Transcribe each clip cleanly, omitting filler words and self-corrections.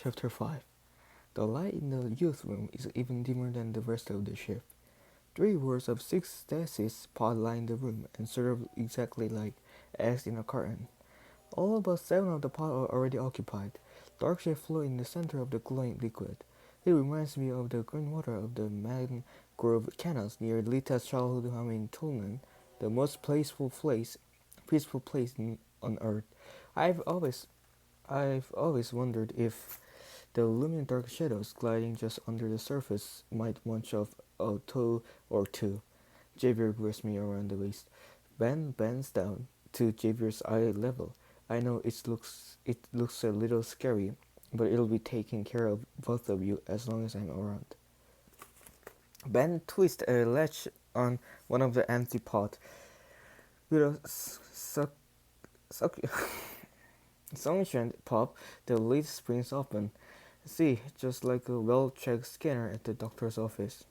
Chapter 5. The light in the youth room is even dimmer than the rest of the ship. 3 rows of 6 stasis pods line the room and serve exactly like eggs in a carton. All but 7 of the pods are already occupied. Dark shade flow in the center of the glowing liquid. It reminds me of the green water of the mangrove canals near Lita's childhood home in Tulnan, the most peaceful place on earth. I've always, I've always wondered if the looming dark shadows gliding just under the surface might munch off a toe or two. Javier grips me around the waist. Ben bends down to Javier's eye level. I know it looks a little scary, but it'll be taking care of both of you as long as I'm around. Ben twists a latch on one of the empty pots. With a suck, suction pop, the lid springs open. See, just like a well-checked scanner at the doctor's office.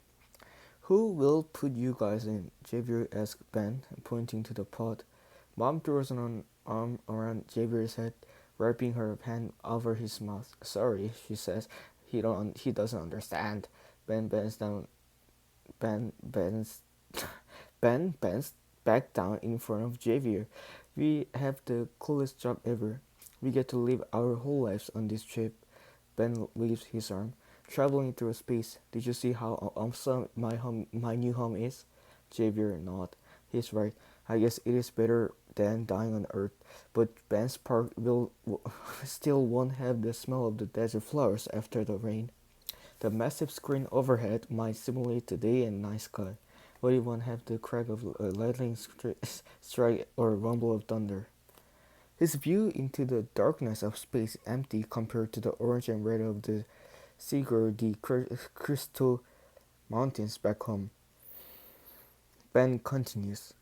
Who will put you guys in? Javier asked Ben, pointing to the pot. Mom throws an arm around Javier's head, wrapping her hand over his mouth. Sorry, she says. He doesn't understand. Ben bends down. Ben bends. Ben bends back down in front of Javier. We have the coolest job ever. We get to live our whole lives on this trip. Ben waves his arm. Traveling through space. Did you see how awesome my new home is? Javier nodded. He's right. I guess it is better than dying on Earth, but Ben's Park will still won't have the smell of the desert flowers after the rain. The massive screen overhead might simulate the day and night sky, but it won't have the crack of a lightning strike or rumble of thunder. His view into the darkness of space is empty compared to the orange and red of the Sigur de Cristo mountains back home. Ben continues.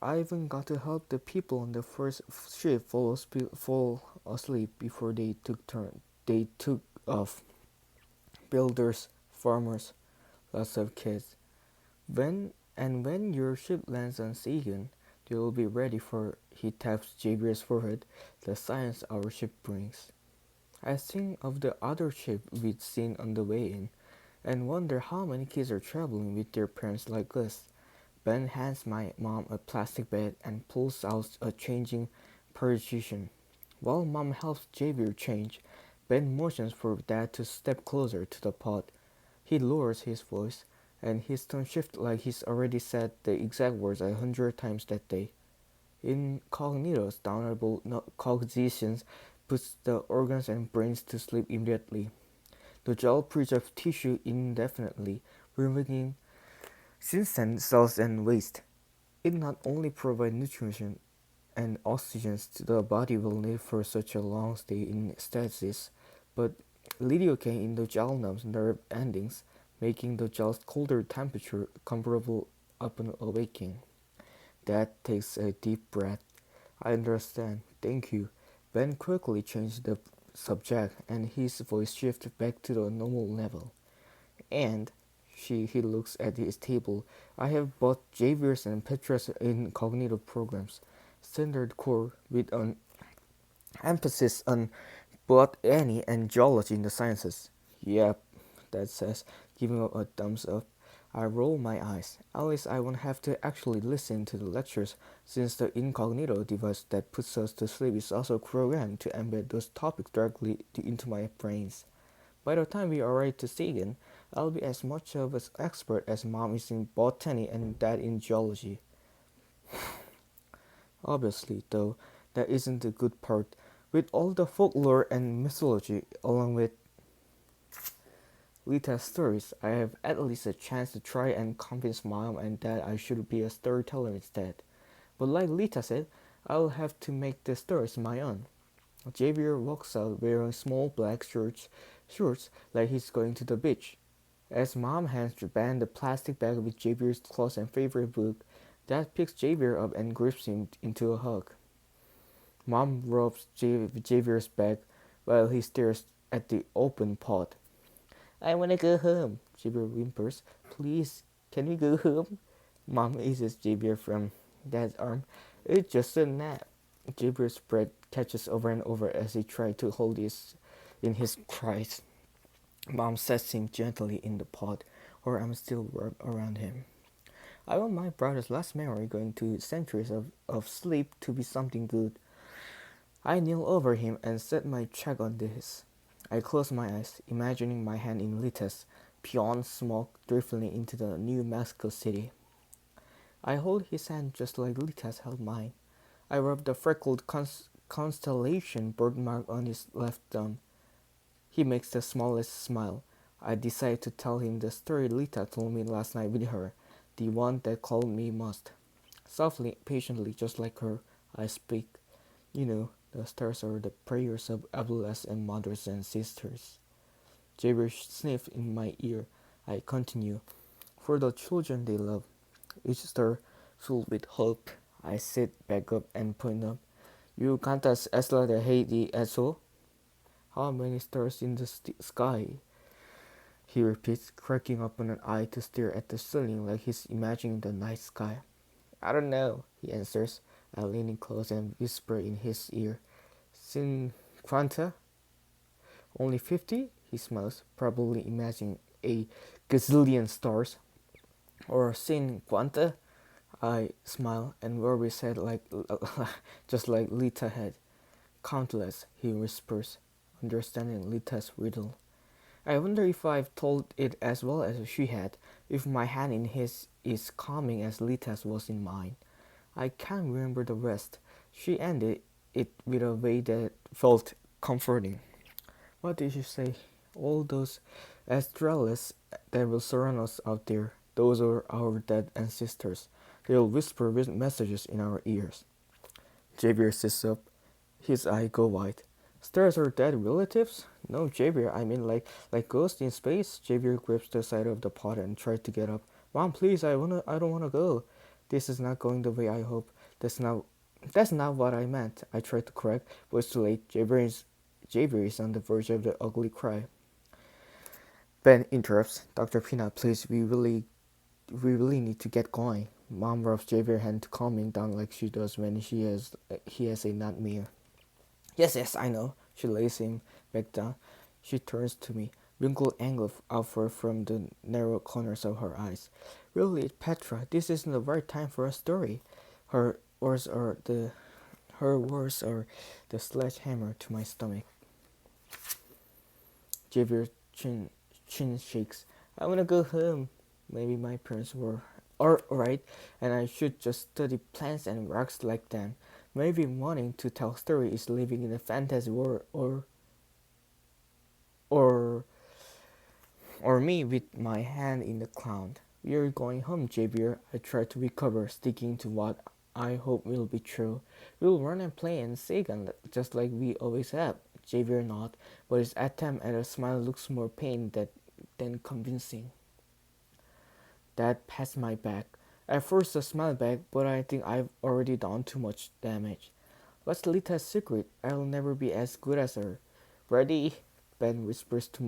I even got to help the people on the first ship fall asleep before they took off. Builders, farmers, lots of kids. When your ship lands on Sagan, they will be ready for, he taps Javier's forehead, the science our ship brings. I think of the other ship we'd seen on the way in, and wonder how many kids are traveling with their parents like us. Ben hands my mom a plastic bed and pulls out a changing partition. While mom helps Javier change, Ben motions for dad to step closer to the pot. He lowers his voice, and his tone shifts like he's already said the exact words 100 times that day. Incognito's downable cognitions puts the organs and brains to sleep immediately. The gel preserves tissue indefinitely, removing senescent cells and waste. It not only provides nutrition and oxygen the body will need for such a long stay in stasis, but lidocaine in the gel numbs nerve endings, making the gel's colder temperature comparable upon awakening. Dad takes a deep breath. I understand. Thank you. Ben quickly changed the subject, and his voice shifted back to the normal level. And he looks at his table. I have bought Javier's and Petra's incognito programs, standard core with an emphasis on botany and geology in the sciences. Yep, Dad says, giving up a thumbs up. I roll my eyes. At least I won't have to actually listen to the lectures, since the incognito device that puts us to sleep is also programmed to embed those topics directly into my brains. By the time we arrive to Sagan, I'll be as much of an expert as Mom is in botany and Dad in geology. Obviously, though, that isn't the good part. With all the folklore and mythology, along with Lita's stories, I have at least a chance to try and convince Mom and Dad I should be a storyteller instead. But like Lita said, I'll have to make the stories my own. Javier walks out wearing small black shorts like he's going to the beach. As Mom hands Ben the plastic bag with Javier's clothes and favorite book, Dad picks Javier up and grips him into a hug. Mom rubs Javier's back while he stares at the open pot. I wanna go home, Javier whimpers. Please, can we go home? Mom eases Javier from Dad's arm. It's just a nap. Javier's breath catches over and over as he tries to hold his In his cries, Mom sets him gently in the pod, or I'm still rubbed around him. I want my brother's last memory going to centuries of sleep to be something good. I kneel over him and set my cheek on his. I close my eyes, imagining my hand in Lita's, beyond smoke drifting into the New Mexico City. I hold his hand just like Lita's held mine. I rub the freckled constellation birthmark on his left thumb. He makes the smallest smile. I decide to tell him the story Lita told me last night with her, the one that called me must. Softly, patiently, just like her, I speak. You know, the stars are the prayers of abuelas and mothers and sisters. Javier sniffed in my ear. I continue. For the children they love, each star filled with hope. I sit back up and point up. You cantas esla de Haiti eso? How many stars in the sky? He repeats, cracking open an eye to stare at the ceiling like he's imagining the night sky. I don't know, he answers. I lean in close and whisper in his ear. Sin quanta? Only 50? He smiles, probably imagining a gazillion stars. Or sin quanta? I smile and worry said like just like Lita had. Countless, he whispers, understanding Lita's riddle. I wonder if I've told it as well as she had, if my hand in his is calming as Lita's was in mine. I can't remember the rest. She ended it with a way that felt comforting. What did she say? All those astrales that will surround us out there, those are our dead ancestors. They'll whisper messages in our ears. Javier sits up. His eyes go wide. Stars are dead relatives? No, Javier, I mean like ghosts in space. Javier grips the side of the pot and tries to get up. Mom, please, I don't wanna go. This is not going the way I hope. That's not what I meant. I tried to correct, but it's too late. Javier is on the verge of the ugly cry. Ben interrupts. Dr. Pina, please, we really need to get going. Mom rubs Javier's hand, calming down like she does when he has a nightmare. Yes, yes, I know. She lays him back down. She turns to me, wrinkled anger outward from the narrow corners of her eyes. Really, Petra, this isn't the right time for a story. Her words are the her words are the sledgehammer to my stomach. Javier's chin shakes. I wanna go home. Maybe my parents are right, and I should just study plants and rocks like them. Maybe wanting to tell story is living in a fantasy world, or or me with my hand in the cloud. We are going home, Javier. I try to recover, sticking to what I hope will be true. We'll run and play and sing just like we always have. Javier nods, but his attempt at a smile looks more pained than convincing. That pats my back. I force a smile back, but I think I've already done too much damage. What's Lita's secret? I'll never be as good as her. Ready? Ben whispers to